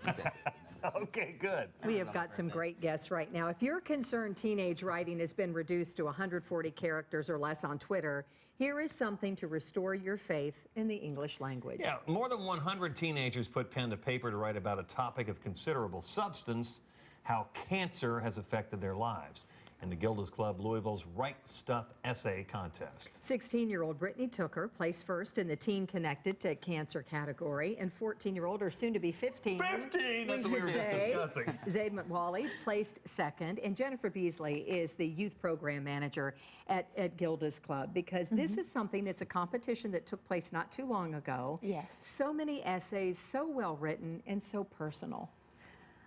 Exactly. Okay, good. We have got some great guests right now. If you're concerned teenage writing has been reduced to 140 characters or less on Twitter, here is something to restore your faith in the English language. Yeah, more than 100 teenagers put pen to paper to write about a topic of considerable substance, how cancer has affected their lives, in the Gilda's Club Louisville's Right Stuff Essay Contest. 16-year-old Brittney Tooker placed first in the Teen Connected to Cancer category, and 14-year-old, or soon to be 15. 15! That's what we were just discussing. Zaid McWally placed second, and Jennifer Beasley is the youth program manager at Gilda's Club, because this is something that's a competition that took place not too long ago. Yes. So many essays, so well written, and so personal.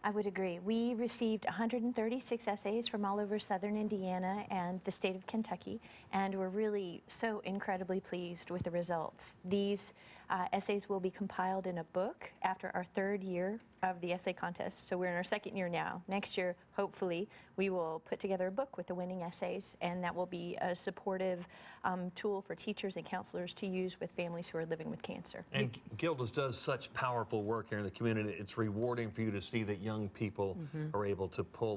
I would agree. We received 136 essays from all over southern Indiana and the state of Kentucky, and we're really so incredibly pleased with the results. These essays will be compiled in a book after our third year of the essay contest, so we're in our second year now. Next year, hopefully, we will put together a book with the winning essays, and that will be a supportive tool for teachers and counselors to use with families who are living with cancer. And Gilda's does such powerful work here in the community. It's rewarding for you to see that young people are able to pull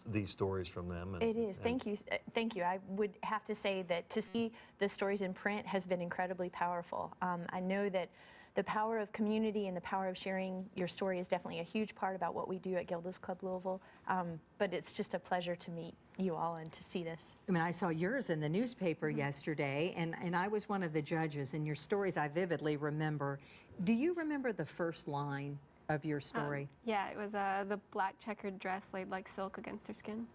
these stories from them. It is. Thank you. Thank you. I would have to say that to see the stories in print has been incredibly powerful. I know that the power of community and the power of sharing your story is definitely a huge part about what we do at Gilda's Club Louisville, but it's just a pleasure to meet you all and to see this. I mean, I saw yours in the newspaper yesterday, and I was one of the judges, and your stories I vividly remember. Do you remember the first line of your story? Yeah, it was the black checkered dress laid like silk against her skin.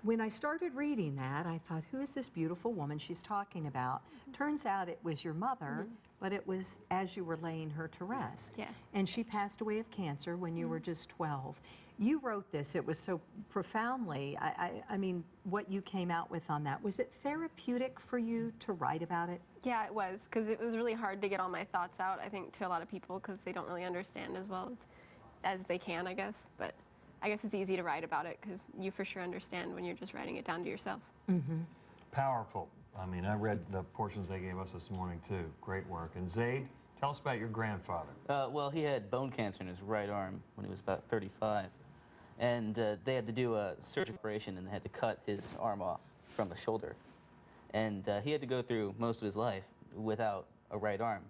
When I started reading that, I thought, who is this beautiful woman she's talking about? Turns out it was your mother, but it was as you were laying her to rest. Yeah. And she passed away of cancer when you were just 12. You wrote this, it was so profoundly, I mean, what you came out with on that, was it therapeutic for you to write about it? Yeah, it was, because it was really hard to get all my thoughts out, I think, to a lot of people, because they don't really understand as well as they can, I guess. But I guess it's easy to write about it, because you for sure understand when you're just writing it down to yourself. Powerful. I mean, I read the portions they gave us this morning, too. Great work. And Zaid, tell us about your grandfather. Well, he had bone cancer in his right arm when he was about 35. And they had to do a surgical operation, and they had to cut his arm off from the shoulder. And he had to go through most of his life without a right arm.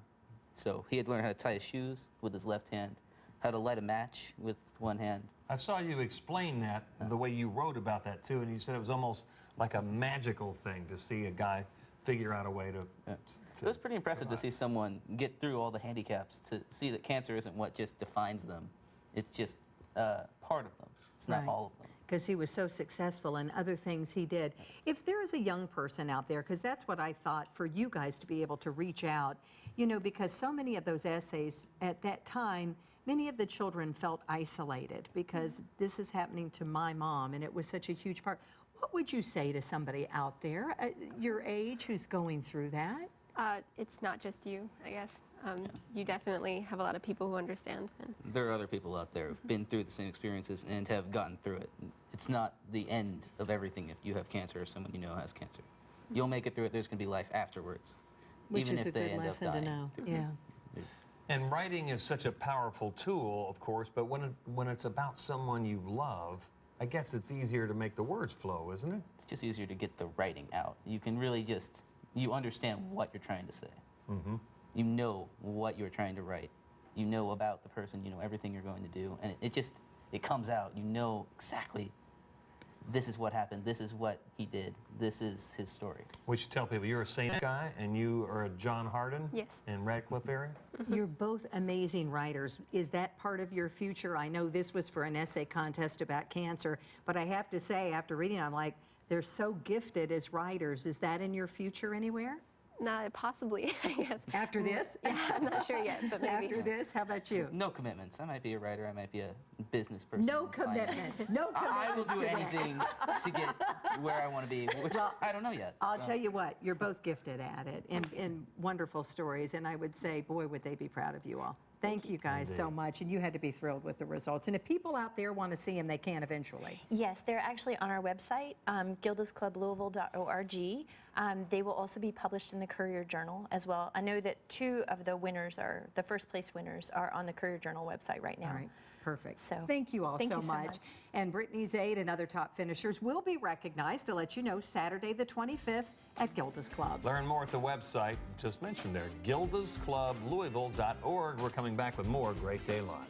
So he had to learn how to tie his shoes with his left hand, how to light a match with one hand. I saw you explain that, the way you wrote about that, too, and you said it was almost like a magical thing to see a guy figure out a way to it was pretty impressive to see someone get through all the handicaps, to see that cancer isn't what just defines them. It's just part of them. It's not all of them. Because he was so successful in other things he did. If there is a young person out there, because that's what I thought for you guys to be able to reach out, you know, because so many of those essays at that time, many of the children felt isolated because this is happening to my mom, and it was such a huge part. What would you say to somebody out there your age who's going through that? It's not just you, I guess. You definitely have a lot of people who understand. There are other people out there who've been through the same experiences and have gotten through it. It's not the end of everything if you have cancer or someone you know has cancer. You'll make it through it. There's going to be life afterwards, even if they end up dying. Yeah. And writing is such a powerful tool, of course, but when it's about someone you love, I guess it's easier to make the words flow, isn't it? It's just easier to get the writing out. You can really just, you understand what you're trying to say. You know what you're trying to write. You know about the person, you know everything you're going to do, and it comes out. You know exactly, this is what happened, this is what he did, this is his story. We should tell people you're a Saint guy and you are a John Hardin in Radcliffe area? You're both amazing writers. Is that part of your future? I know this was for an essay contest about cancer, but I have to say, after reading, I'm like, they're so gifted as writers. Is that in your future anywhere? Nah, possibly, I guess. After this? Yeah, I'm not sure yet, but maybe. After this, how about you? No commitments. I might be a writer, I might be a business person. No commitments. No commitments. I will do anything to get where I want to be, which I don't know yet. I'll tell you what, you're both gifted at it, and wonderful stories, and I would say, boy, would they be proud of you all. Thank you guys so much, and you had to be thrilled with the results. And if people out there want to see them, they can eventually. Yes, they're actually on our website, gildasclublouisville.org. They will also be published in the Courier Journal as well. I know that 2 of the winners the first place winners are on the Courier Journal website right now. All right. Perfect. So, thank you all thank so you so much. much. And Brittney's aide and other top finishers will be recognized, to let you know, Saturday the 25th at Gilda's Club. Learn more at the website just mentioned there, gildasclublouisville.org. We're coming back with more Great Day Live.